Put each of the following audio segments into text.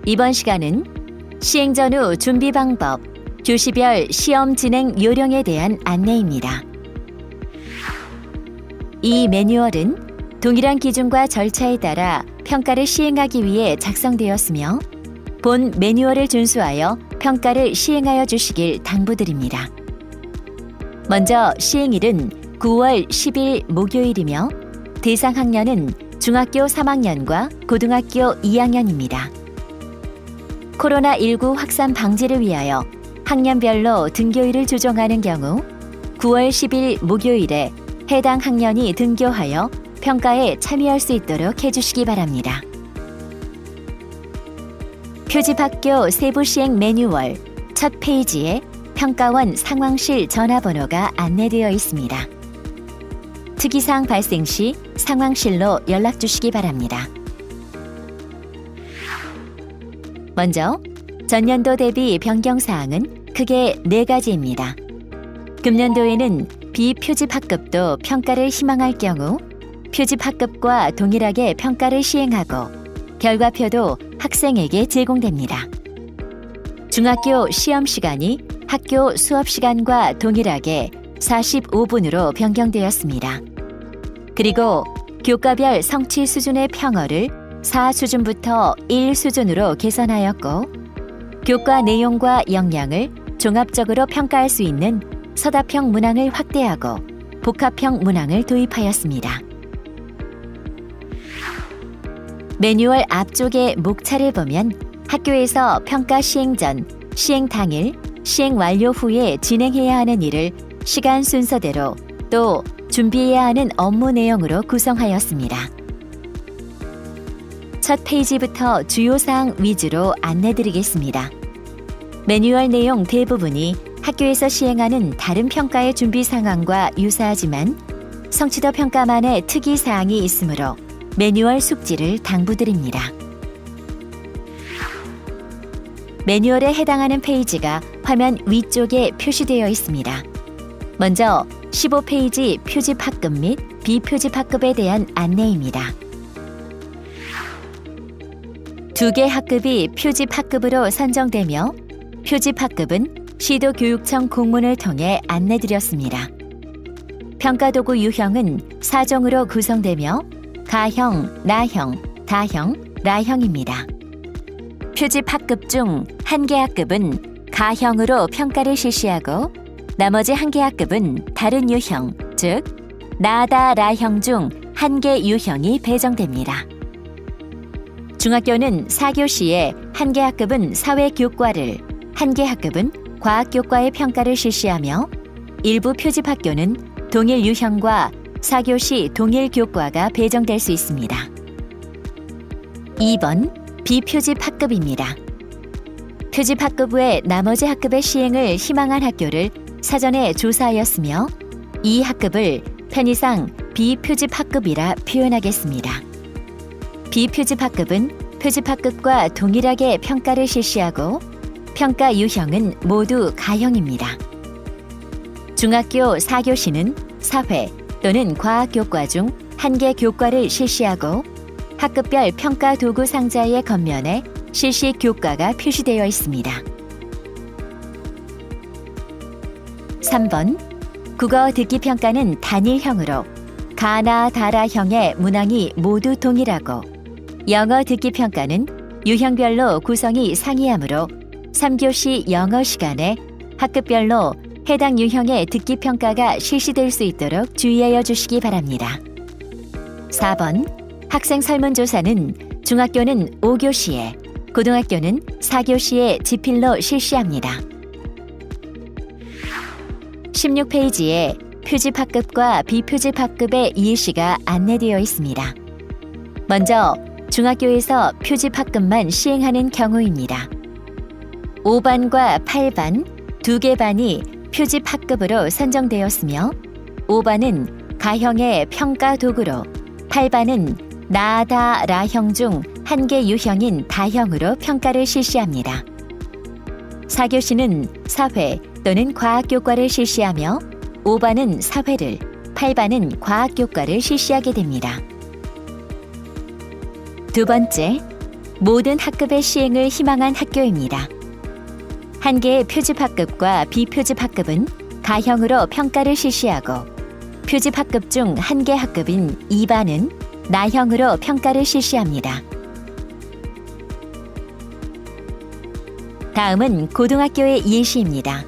이번 시간은 시행 전후 준비 방법, 교시별 시험 진행 요령에 대한 안내입니다. 이 매뉴얼은 동일한 기준과 절차에 따라 평가를 시행하기 위해 작성되었으며 본 매뉴얼을 준수하여 평가를 시행하여 주시길 당부드립니다. 먼저 시행일은 9월 10일 목요일이며 대상 학년은 중학교 3학년과 고등학교 2학년입니다. 코로나19 확산 방지를 위하여 학년별로 등교일을 조정하는 경우 9월 10일 목요일에 해당 학년이 등교하여 평가에 참여할 수 있도록 해주시기 바랍니다. 표집학교 세부시행 매뉴얼 첫 페이지에 평가원 상황실 전화번호가 안내되어 있습니다. 특이사항 발생 시 상황실로 연락 주시기 바랍니다. 먼저 전년도 대비 변경사항은 크게 4가지입니다. 금년도에는 비표집 학급도 평가를 희망할 경우 표집 학급과 동일하게 평가를 시행하고 결과표도 학생에게 제공됩니다. 중학교 시험 시간이 학교 수업 시간과 동일하게 45분으로 변경되었습니다. 그리고 교과별 성취 수준의 평어를 4수준부터 1수준으로 개선하였고 교과 내용과 역량을 종합적으로 평가할 수 있는 서답형 문항을 확대하고 복합형 문항을 도입하였습니다. 매뉴얼 앞쪽의 목차를 보면 학교에서 평가 시행 전, 시행 당일, 시행 완료 후에 진행해야 하는 일을 시간 순서대로 또 준비해야 하는 업무 내용으로 구성하였습니다. 첫 페이지부터 주요 사항 위주로 안내드리겠습니다. 매뉴얼 내용 대부분이 학교에서 시행하는 다른 평가의 준비 상황과 유사하지만 성취도 평가만의 특이 사항이 있으므로 매뉴얼 숙지를 당부드립니다. 매뉴얼에 해당하는 페이지가 화면 위쪽에 표시되어 있습니다. 먼저 15페이지 표집 학급 및 비표집 학급에 대한 안내입니다. 2개 학급이 표집 학급으로 선정되며 표집 학급은 시도교육청 공문을 통해 안내드렸습니다. 평가도구 유형은 4종으로 구성되며 가형, 나형, 다형, 라형입니다. 표집 학급 중 1개 학급은 가형으로 평가를 실시하고 나머지 1개 학급은 다른 유형, 즉 나다 라형 중 1개 유형이 배정됩니다. 중학교는 4교시에 1개 학급은 사회교과를, 1개 학급은 과학교과의 평가를 실시하며 일부 표집학교는 동일 유형과 4교시 동일 교과가 배정될 수 있습니다. 2번 비표집 학급입니다. 표집 학급 외 나머지 학급의 시행을 희망한 학교를 사전에 조사하였으며 이 학급을 편의상 비표집 학급이라 표현하겠습니다. 비표집 학급은 표집 학급과 동일하게 평가를 실시하고 평가 유형은 모두 가형입니다. 중학교 4교시는 사회 또는 과학교과 중 1개 교과를 실시하고 학급별 평가 도구 상자의 겉면에 실시 교과가 표시되어 있습니다. 3번 국어 듣기 평가는 단일형으로 가나 다라형의 문항이 모두 동일하고 영어 듣기 평가는 유형별로 구성이 상이하므로 3교시 영어 시간에 학급별로 해당 유형의 듣기 평가가 실시될 수 있도록 주의하여 주시기 바랍니다. 4번 학생 설문조사는 중학교는 5교시에, 고등학교는 4교시에 지필로 실시합니다. 16페이지에 표집 학급과 비표집 학급의 이해시가 안내되어 있습니다. 먼저 중학교에서 표집 학급만 시행하는 경우입니다. 5반과 8반 2개 반이 표집 학급으로 선정되었으며 5반은 가형의 평가 도구로 8반은 나다 라형 중 1개 유형인 다형으로 평가를 실시합니다. 4교시는 사회 또는 과학교과를 실시하며 5반은 사회를, 8반은 과학교과를 실시하게 됩니다. 두 번째, 모든 학급의 시행을 희망한 학교입니다. 한 개의 표집학급과 비표집학급은 가형으로 평가를 실시하고 표집학급 중 한 개 학급인 2반은 나형으로 평가를 실시합니다. 다음은 고등학교의 예시입니다.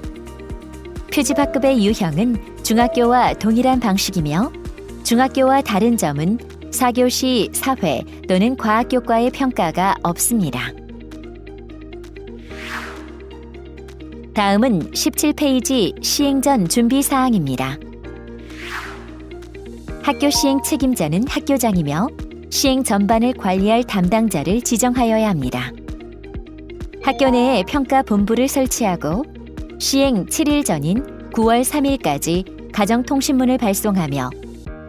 표집학급의 유형은 중학교와 동일한 방식이며 중학교와 다른 점은 4교시 사회 또는 과학교과의 평가가 없습니다. 다음은 17페이지 시행전 준비사항입니다. 학교 시행 책임자는 학교장이며 시행 전반을 관리할 담당자를 지정하여야 합니다. 학교 내에 평가본부를 설치하고 시행 7일 전인 9월 3일까지 가정통신문을 발송하며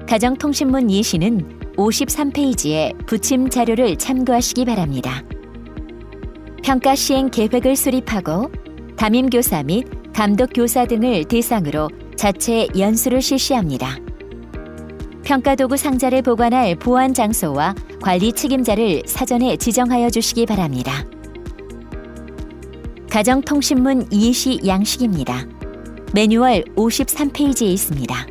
가정통신문 예시는 53페이지에 부침 자료를 참고하시기 바랍니다. 평가 시행 계획을 수립하고 담임교사 및 감독교사 등을 대상으로 자체 연수를 실시합니다. 평가도구 상자를 보관할 보관 장소와 관리 책임자를 사전에 지정하여 주시기 바랍니다. 가정통신문 예시 양식입니다. 매뉴얼 53페이지에 있습니다.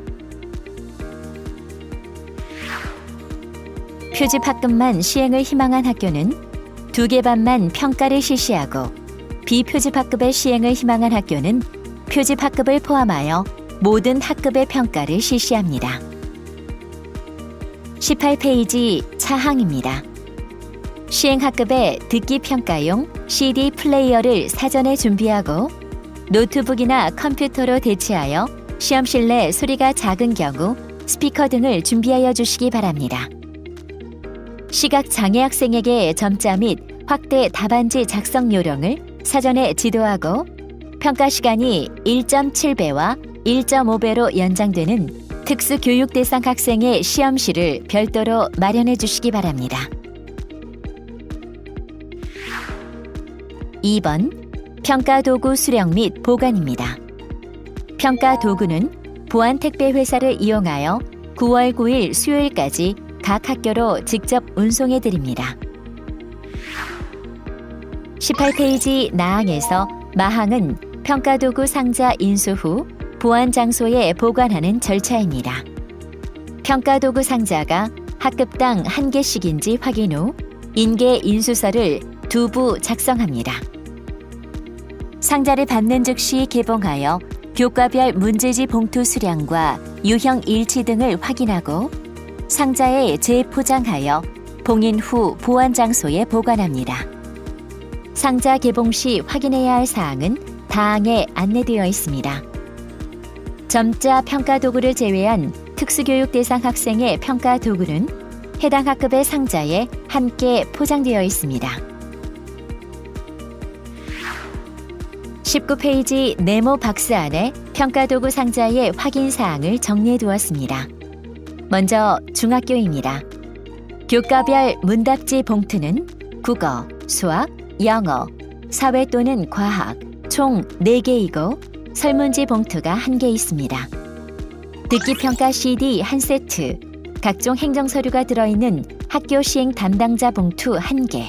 표집학급만 시행을 희망한 학교는 2개 반만 평가를 실시하고 비표집학급의 시행을 희망한 학교는 표집학급을 포함하여 모든 학급의 평가를 실시합니다. 18페이지 차항입니다. 시행학급에 듣기평가용 CD 플레이어를 사전에 준비하고 노트북이나 컴퓨터로 대체하여 시험실 내 소리가 작은 경우 스피커 등을 준비하여 주시기 바랍니다. 시각장애 학생에게 점자 및 확대 답안지 작성 요령을 사전에 지도하고 평가 시간이 1.7배와 1.5배로 연장되는 특수교육 대상 학생의 시험실을 별도로 마련해 주시기 바랍니다. 2번 평가도구 수령 및 보관입니다. 평가도구는 보안택배회사를 이용하여 9월 9일 수요일까지 각 학교로 직접 운송해 드립니다. 18페이지 나항에서 마항은 평가도구 상자 인수 후 보안 장소에 보관하는 절차입니다. 평가도구 상자가 학급당 1개씩인지 확인 후 인계 인수서를 2부 작성합니다. 상자를 받는 즉시 개봉하여 교과별 문제지 봉투 수량과 유형 일치 등을 확인하고 상자에 재포장하여 봉인 후 보안 장소에 보관합니다. 상자 개봉 시 확인해야 할 사항은 다항에 안내되어 있습니다. 점자 평가 도구를 제외한 특수교육 대상 학생의 평가 도구는 해당 학급의 상자에 함께 포장되어 있습니다. 19페이지 네모 박스 안에 평가 도구 상자의 확인 사항을 정리해 두었습니다. 먼저 중학교입니다. 교과별 문답지 봉투는 국어, 수학, 영어, 사회 또는 과학 총 4개이고 설문지 봉투가 1개 있습니다. 듣기평가 CD 1세트, 각종 행정서류가 들어있는 학교 시행 담당자 봉투 1개,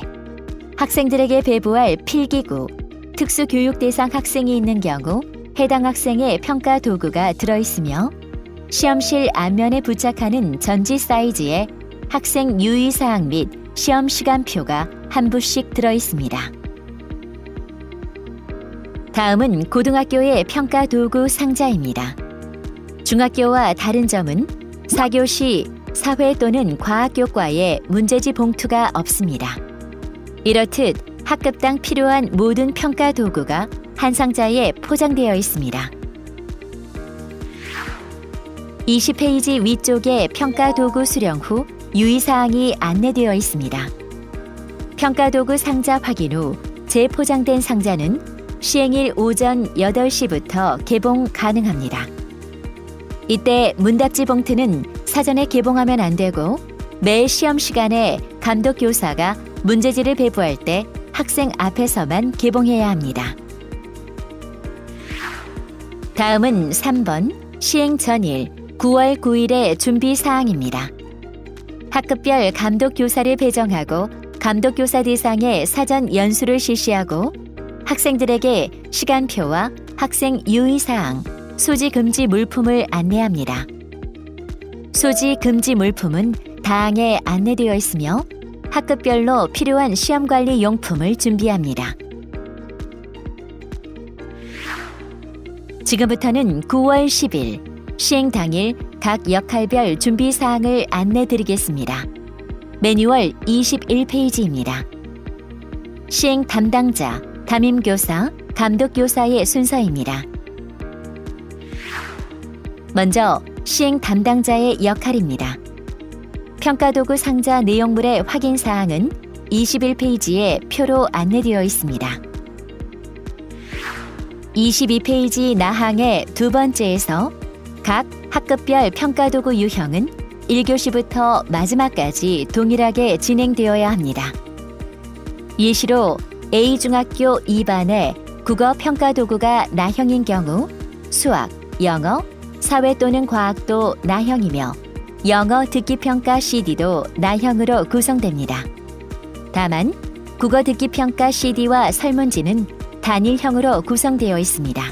학생들에게 배부할 필기구, 특수교육 대상 학생이 있는 경우 해당 학생의 평가 도구가 들어있으며 시험실 앞면에 부착하는 전지 사이즈에 학생 유의사항 및 시험 시간표가 한 부씩 들어있습니다. 다음은 고등학교의 평가 도구 상자입니다. 중학교와 다른 점은 4교시 사회 또는 과학교과에 문제지 봉투가 없습니다. 이렇듯 학급당 필요한 모든 평가 도구가 한 상자에 포장되어 있습니다. 20페이지 위쪽에 평가 도구 수령 후 유의사항이 안내되어 있습니다. 평가 도구 상자 확인 후 재포장된 상자는 시행일 오전 8시부터 개봉 가능합니다. 이때 문답지 봉투는 사전에 개봉하면 안 되고 매 시험 시간에 감독 교사가 문제지를 배부할 때 학생 앞에서만 개봉해야 합니다. 다음은 3번 시행 전일 9월 9일의 준비 사항입니다. 학급별 감독 교사를 배정하고 감독교사 대상의 사전 연수를 실시하고 학생들에게 시간표와 학생 유의사항, 소지 금지 물품을 안내합니다. 소지 금지 물품은 다항에 안내되어 있으며 학급별로 필요한 시험관리 용품을 준비합니다. 지금부터는 9월 10일 시행 당일 각 역할별 준비 사항을 안내드리겠습니다. 매뉴얼 21페이지입니다. 시행 담당자, 담임교사, 감독교사의 순서입니다. 먼저 시행 담당자의 역할입니다. 평가도구 상자 내용물의 확인 사항은 21페이지에 표로 안내되어 있습니다. 22페이지 나항의 두 번째에서 각 학급별 평가도구 유형은 1교시부터 마지막까지 동일하게 진행되어야 합니다. 예시로 A중학교 2반의 국어 평가도구가 나형인 경우 수학, 영어, 사회 또는 과학도 나형이며 영어 듣기평가 CD도 나형으로 구성됩니다. 다만 국어 듣기평가 CD와 설문지는 단일형으로 구성되어 있습니다.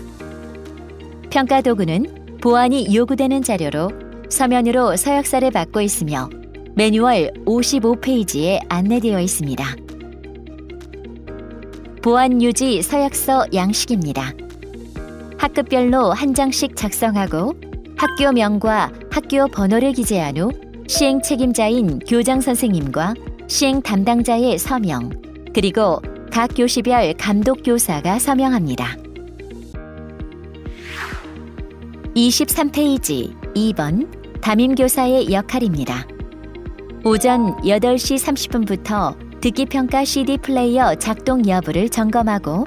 평가도구는 보완이 요구되는 자료로 서면으로 서약서를 받고 있으며 매뉴얼 55페이지에 안내되어 있습니다. 보완 유지 서약서 양식입니다. 학급별로 한 장씩 작성하고 학교명과 학교 번호를 기재한 후 시행 책임자인 교장 선생님과 시행 담당자의 서명, 그리고 각 교시별 감독교사가 서명합니다. 23페이지 2번 담임교사의 역할입니다. 오전 8시 30분부터 듣기평가 CD 플레이어 작동 여부를 점검하고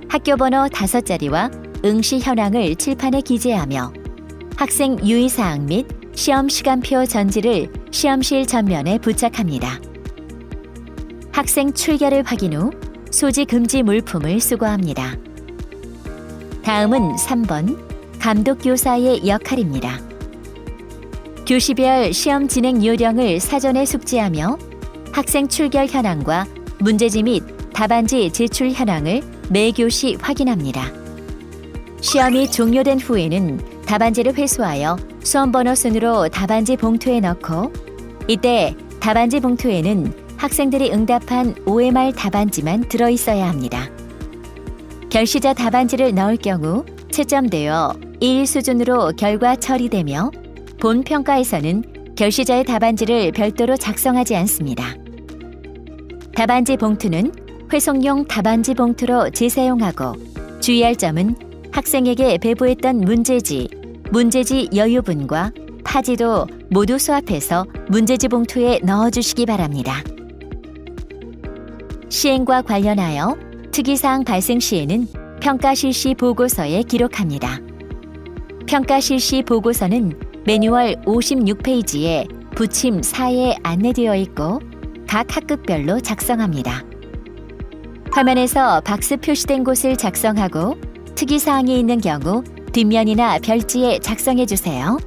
학교번호 5자리와 응시 현황을 칠판에 기재하며 학생 유의사항 및 시험 시간표 전지를 시험실 전면에 부착합니다. 학생 출결을 확인 후 소지 금지 물품을 수거합니다. 다음은 3번 감독교사의 역할입니다. 교시별 시험 진행 요령을 사전에 숙지하며 학생 출결 현황과 문제지 및 답안지 제출 현황을 매 교시 확인합니다. 시험이 종료된 후에는 답안지를 회수하여 수험번호 순으로 답안지 봉투에 넣고 이때 답안지 봉투에는 학생들이 응답한 OMR 답안지만 들어있어야 합니다. 결시자 답안지를 넣을 경우 채점되어 1 수준으로 결과 처리되며 본 평가에서는 결시자의 답안지를 별도로 작성하지 않습니다. 답안지 봉투는 회송용 답안지 봉투로 재사용하고 주의할 점은 학생에게 배부했던 문제지, 문제지 여유분과 파지도 모두 수합해서 문제지 봉투에 넣어주시기 바랍니다. 시행과 관련하여 특이사항 발생 시에는 평가 실시 보고서에 기록합니다. 평가 실시 보고서는 매뉴얼 56페이지에 부침 4에 안내되어 있고 각 학급별로 작성합니다. 화면에서 박스 표시된 곳을 작성하고 특이사항이 있는 경우 뒷면이나 별지에 작성해 주세요.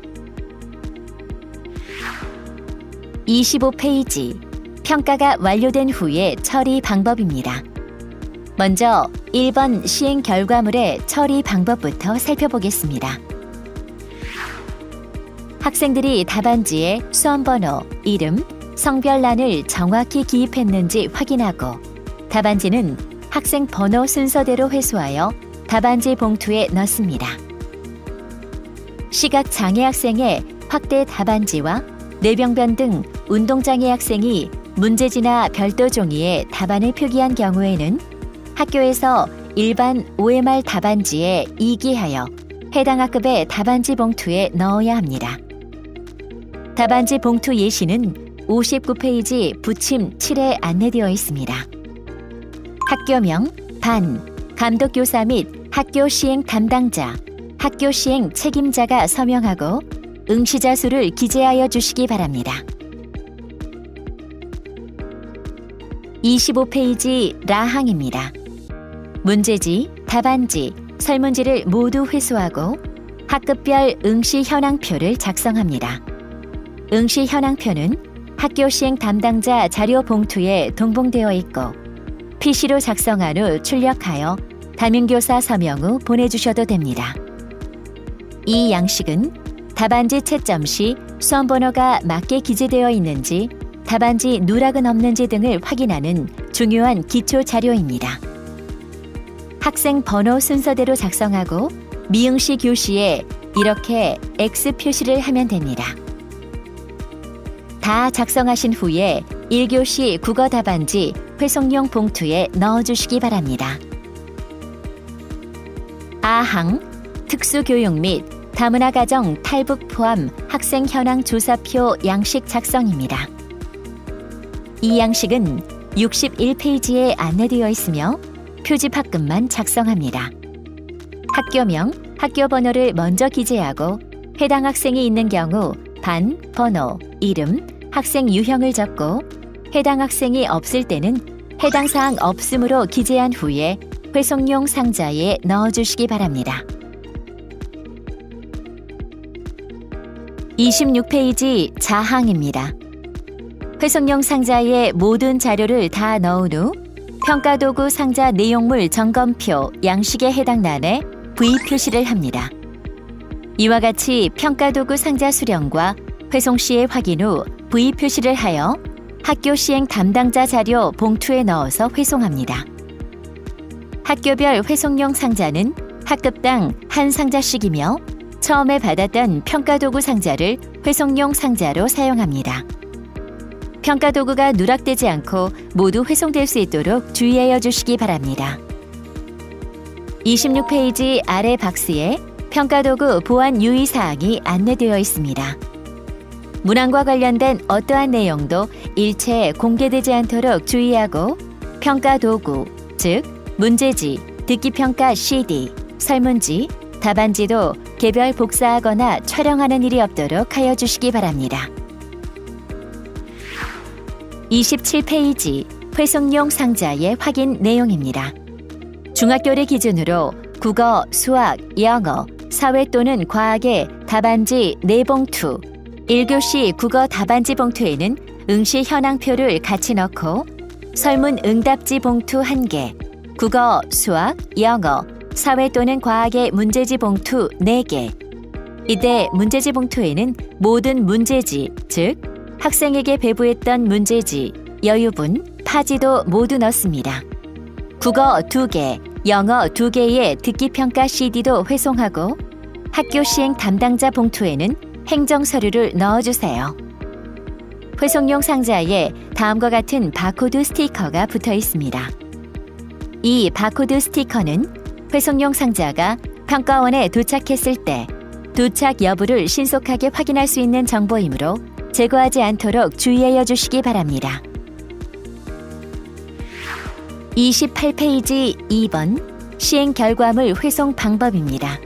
25페이지 평가가 완료된 후의 처리 방법입니다. 먼저 1번 시행 결과물의 처리 방법부터 살펴보겠습니다. 학생들이 답안지에 수험번호, 이름, 성별란을 정확히 기입했는지 확인하고 답안지는 학생 번호 순서대로 회수하여 답안지 봉투에 넣습니다. 시각장애 학생의 확대 답안지와 뇌병변 등 운동장애 학생이 문제지나 별도 종이에 답안을 표기한 경우에는 학교에서 일반 OMR 답안지에 이기하여 해당 학급의 답안지 봉투에 넣어야 합니다. 답안지 봉투 예시는 59페이지 부침 7에 안내되어 있습니다. 학교명, 반, 감독교사 및 학교 시행 담당자, 학교 시행 책임자가 서명하고 응시자 수를 기재하여 주시기 바랍니다. 25페이지 라항입니다. 문제지, 답안지, 설문지를 모두 회수하고 학급별 응시 현황표를 작성합니다. 응시 현황표는 학교 시행 담당자 자료 봉투에 동봉되어 있고 PC로 작성한 후 출력하여 담임교사 서명 후 보내주셔도 됩니다. 이 양식은 답안지 채점 시 수험번호가 맞게 기재되어 있는지, 답안지 누락은 없는지 등을 확인하는 중요한 기초 자료입니다. 학생 번호 순서대로 작성하고 미응시 교시에 이렇게 X 표시를 하면 됩니다. 다 작성하신 후에 1교시 국어 답안지 회송용 봉투에 넣어주시기 바랍니다. 아항, 특수교육 및 다문화 가정 탈북 포함 학생 현황 조사표 양식 작성입니다. 이 양식은 61페이지에 안내되어 있으며 표지합금만 작성합니다. 학교명, 학교 번호를 먼저 기재하고 해당 학생이 있는 경우 반, 번호, 이름, 학생 유형을 적고 해당 학생이 없을 때는 해당 사항 없음으로 기재한 후에 회송용 상자에 넣어주시기 바랍니다. 26페이지 자항입니다. 회송용 상자에 모든 자료를 다 넣은 후 평가도구 상자 내용물 점검표 양식에 해당 란에 V 표시를 합니다. 이와 같이 평가도구 상자 수령과 회송 시의 확인 후 V 표시를 하여 학교 시행 담당자 자료 봉투에 넣어서 회송합니다. 학교별 회송용 상자는 학급당 한 상자씩이며 처음에 받았던 평가도구 상자를 회송용 상자로 사용합니다. 평가도구가 누락되지 않고 모두 회송될 수 있도록 주의하여 주시기 바랍니다. 26페이지 아래 박스에 평가도구 보안 유의사항이 안내되어 있습니다. 문항과 관련된 어떠한 내용도 일체 공개되지 않도록 주의하고 평가도구, 즉 문제지, 듣기평가 CD, 설문지, 답안지도 개별 복사하거나 촬영하는 일이 없도록 하여 주시기 바랍니다. 27페이지 회송용 상자의 확인 내용입니다. 중학교를 기준으로 국어, 수학, 영어, 사회 또는 과학의 답안지 4봉투, 1교시 국어 답안지 봉투에는 응시 현황표를 같이 넣고 설문 응답지 봉투 1개, 국어, 수학, 영어, 사회 또는 과학의 문제지 봉투 4개. 이때 문제지 봉투에는 모든 문제지, 즉 학생에게 배부했던 문제지, 여유분, 파지도 모두 넣습니다. 국어 2개, 영어 2개의 듣기평가 CD도 회송하고 학교 시행 담당자 봉투에는 행정 서류를 넣어주세요. 회송용 상자에 다음과 같은 바코드 스티커가 붙어 있습니다. 이 바코드 스티커는 회송용 상자가 평가원에 도착했을 때 도착 여부를 신속하게 확인할 수 있는 정보이므로 제거하지 않도록 주의하여 주시기 바랍니다. 28페이지 2번 시행 결과물 회송 방법입니다.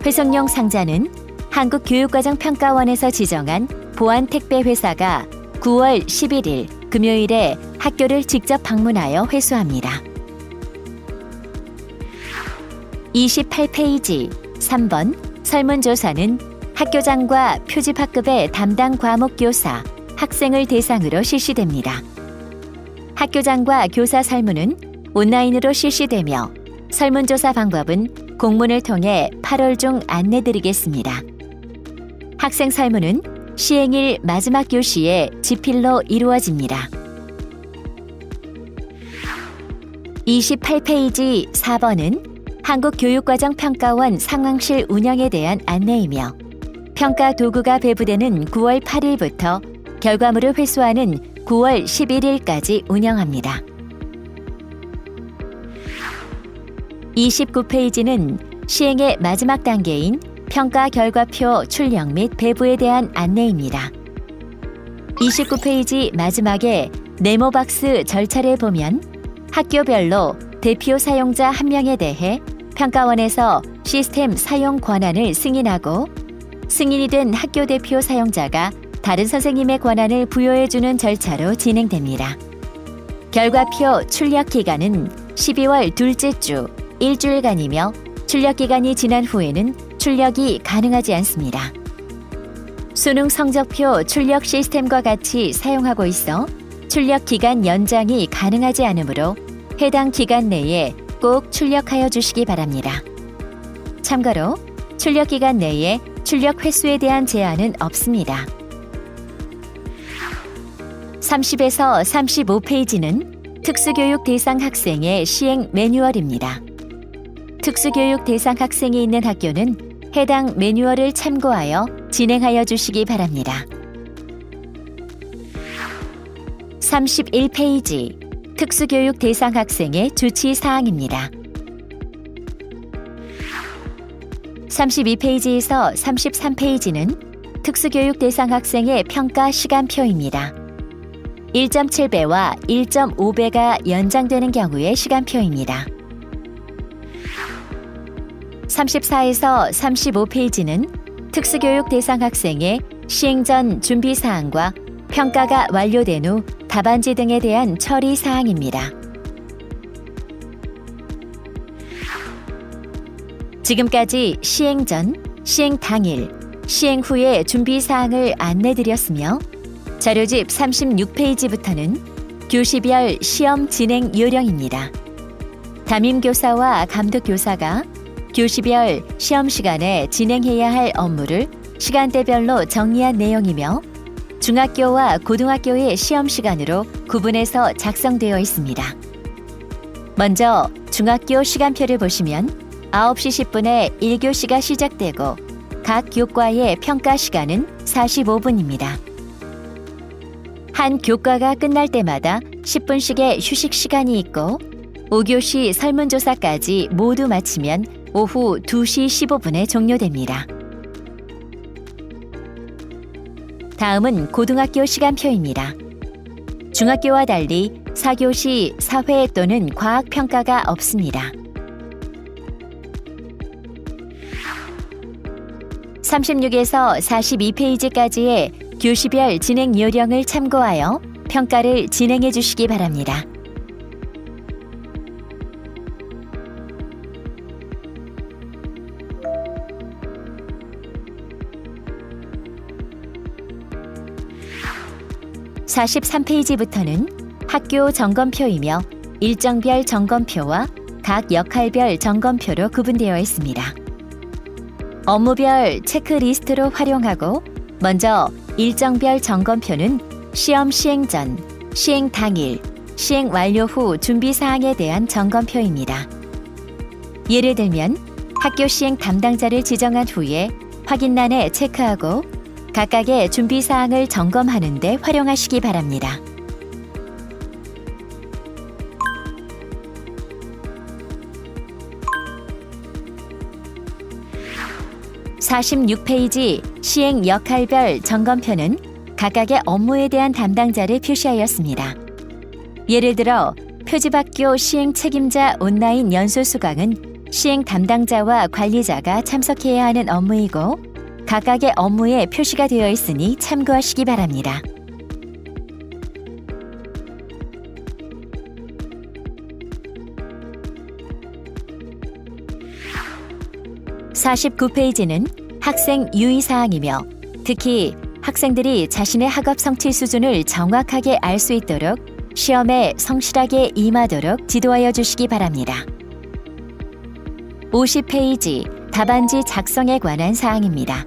회송용 상자는 한국교육과정평가원에서 지정한 보안 택배 회사가 9월 11일 금요일에 학교를 직접 방문하여 회수합니다. 28페이지 3번 설문조사는 학교장과 표집학급의 담당 과목 교사, 학생을 대상으로 실시됩니다. 학교장과 교사 설문은 온라인으로 실시되며 설문조사 방법은 공문을 통해 8월 중 안내드리겠습니다. 학생 설문은 시행일 마지막 교시에 지필로 이루어집니다. 28페이지 4번은 한국교육과정평가원 상황실 운영에 대한 안내이며 평가 도구가 배부되는 9월 8일부터 결과물을 회수하는 9월 11일까지 운영합니다. 29페이지는 시행의 마지막 단계인 평가 결과표 출력 및 배부에 대한 안내입니다. 29페이지 마지막에 네모박스 절차를 보면 학교별로 대표 사용자 1명에 대해 평가원에서 시스템 사용 권한을 승인하고 승인이 된 학교 대표 사용자가 다른 선생님의 권한을 부여해주는 절차로 진행됩니다. 결과표 출력 기간은 12월 둘째 주 일주일간이며 출력 기간이 지난 후에는 출력이 가능하지 않습니다. 수능 성적표 출력 시스템과 같이 사용하고 있어 출력 기간 연장이 가능하지 않으므로 해당 기간 내에 꼭 출력하여 주시기 바랍니다. 참고로 출력 기간 내에 출력 횟수에 대한 제한은 없습니다. 30에서 35페이지는 특수교육 대상 학생의 시행 매뉴얼입니다. 특수교육 대상 학생이 있는 학교는 해당 매뉴얼을 참고하여 진행하여 주시기 바랍니다. 31페이지 특수교육 대상 학생의 조치 사항입니다. 32페이지에서 33페이지는 특수교육 대상 학생의 평가 시간표입니다. 1.7배와 1.5배가 연장되는 경우의 시간표입니다. 34에서 35페이지는 특수교육 대상 학생의 시행 전 준비 사항과 평가가 완료된 후 답안지 등에 대한 처리 사항입니다. 지금까지 시행 전, 시행 당일, 시행 후의 준비 사항을 안내드렸으며 자료집 36페이지부터는 교시별 시험 진행 요령입니다. 담임교사와 감독교사가 교시별 시험 시간에 진행해야 할 업무를 시간대별로 정리한 내용이며 중학교와 고등학교의 시험 시간으로 구분해서 작성되어 있습니다. 먼저 중학교 시간표를 보시면 9시 10분에 1교시가 시작되고 각 교과의 평가 시간은 45분입니다. 한 교과가 끝날 때마다 10분씩의 휴식 시간이 있고 5교시 설문조사까지 모두 마치면 오후 2시 15분에 종료됩니다. 다음은 고등학교 시간표입니다. 중학교와 달리 4교시 사회 또는 과학 평가가 없습니다. 36에서 42페이지까지의 교시별 진행 요령을 참고하여 평가를 진행해 주시기 바랍니다. (43페이지부터는) 학교 점검표이며 일정별 점검표와 각 역할별 점검표로 구분되어 있습니다. 업무별 체크리스트로 활용하고 먼저 일정별 점검표는 시험 시행 전, 시행 당일, 시행 완료 후 준비 사항에 대한 점검표입니다. 예를 들면 학교 시행 담당자를 지정한 후에 확인란에 체크하고 각각의 준비 사항을 점검하는 데 활용하시기 바랍니다. (46페이지) 시행 역할별 점검표는 각각의 업무에 대한 담당자를 표시하였습니다. 예를 들어 표집학교 시행 책임자 온라인 연수 수강은 시행 담당자와 관리자가 참석해야 하는 업무이고 각각의 업무에 표시가 되어 있으니 참고하시기 바랍니다. (49페이지는) 학생 유의사항이며 특히 학생들이 자신의 학업 성취 수준을 정확하게 알 수 있도록 시험에 성실하게 임하도록 지도하여 주시기 바랍니다. 50페이지 답안지 작성에 관한 사항입니다.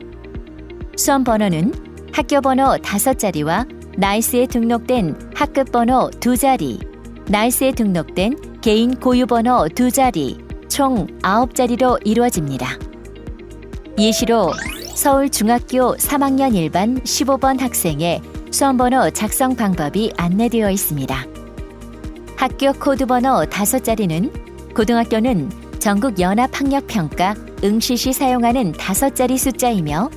수험 번호는 학교 번호 5자리와 나이스에 등록된 학급 번호 2자리, 나이스에 등록된 개인 고유 번호 2자리, 총 9자리로 이루어집니다. 예시로 서울중학교 3학년 1반 15번 학생의 수험번호 작성 방법이 안내되어 있습니다. 학교 코드번호 5자리는 고등학교는 전국연합학력평가 응시시 사용하는 5자리 숫자이며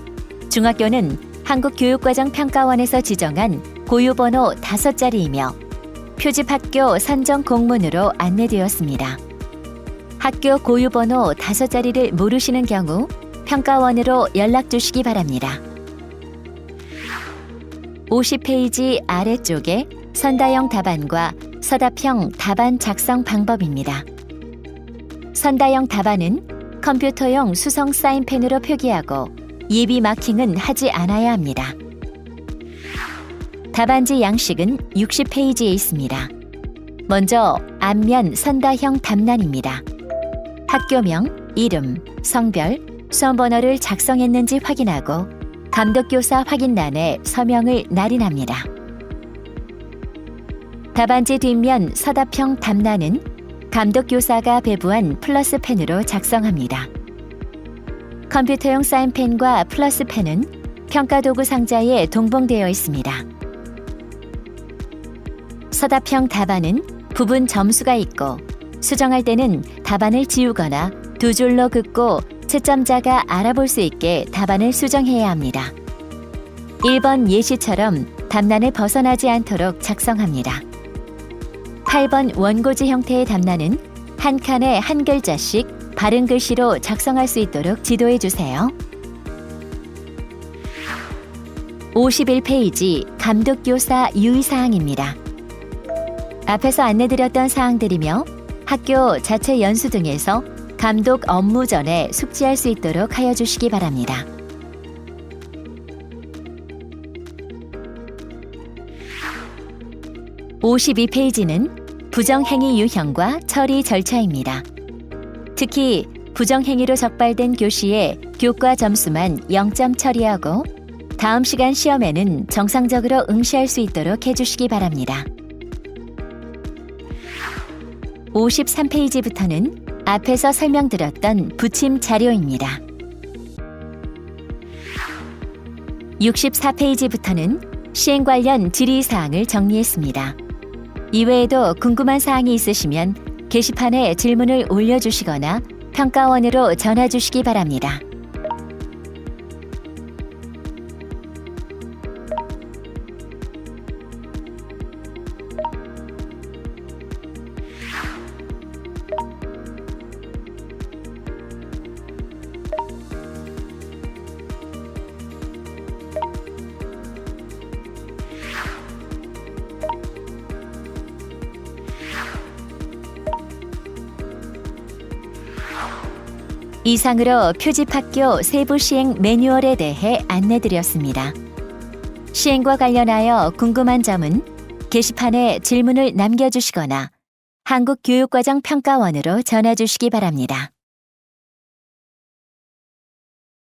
중학교는 한국교육과정평가원에서 지정한 고유번호 5자리이며 표집학교 선정 공문으로 안내되었습니다. 학교 고유번호 5자리를 모르시는 경우 평가원으로 연락 주시기 바랍니다. 50페이지 아래쪽에 선다형 답안과 서답형 답안 작성 방법입니다. 선다형 답안은 컴퓨터용 수성 사인펜으로 표기하고 예비 마킹은 하지 않아야 합니다. 답안지 양식은 60페이지에 있습니다. 먼저 앞면 선다형 답란입니다. 학교명, 이름, 성별, 수험번호를 작성했는지 확인하고 감독교사 확인란에 서명을 날인합니다. 답안지 뒷면 서답형 답란은 감독교사가 배부한 플러스펜으로 작성합니다. 컴퓨터용 사인펜과 플러스펜은 평가도구 상자에 동봉되어 있습니다. 서답형 답안은 부분 점수가 있고 수정할 때는 답안을 지우거나 두 줄로 긋고 채점자가 알아볼 수 있게 답안을 수정해야 합니다. 1번 예시처럼 답란을 벗어나지 않도록 작성합니다. 8번 원고지 형태의 답란은 한 칸에 한 글자씩 바른 글씨로 작성할 수 있도록 지도해 주세요. 51페이지 감독교사 유의사항입니다. 앞에서 안내드렸던 사항들이며 학교 자체 연수 등에서 감독 업무 전에 숙지할 수 있도록 하여 주시기 바랍니다. (52페이지는) 부정행위 유형과 처리 절차입니다. 특히 부정행위로 적발된 교시에 교과 점수만 0점 처리하고 다음 시간 시험에는 정상적으로 응시할 수 있도록 해주시기 바랍니다. 53페이지부터는 앞에서 설명드렸던 부침 자료입니다. 64페이지부터는 시행 관련 질의사항을 정리했습니다. 이외에도 궁금한 사항이 있으시면 게시판에 질문을 올려주시거나 평가원으로 전화주시기 바랍니다. 이상으로 표집학교 세부 시행 매뉴얼에 대해 안내드렸습니다. 시행과 관련하여 궁금한 점은 게시판에 질문을 남겨주시거나 한국교육과정평가원으로 전화주시기 바랍니다.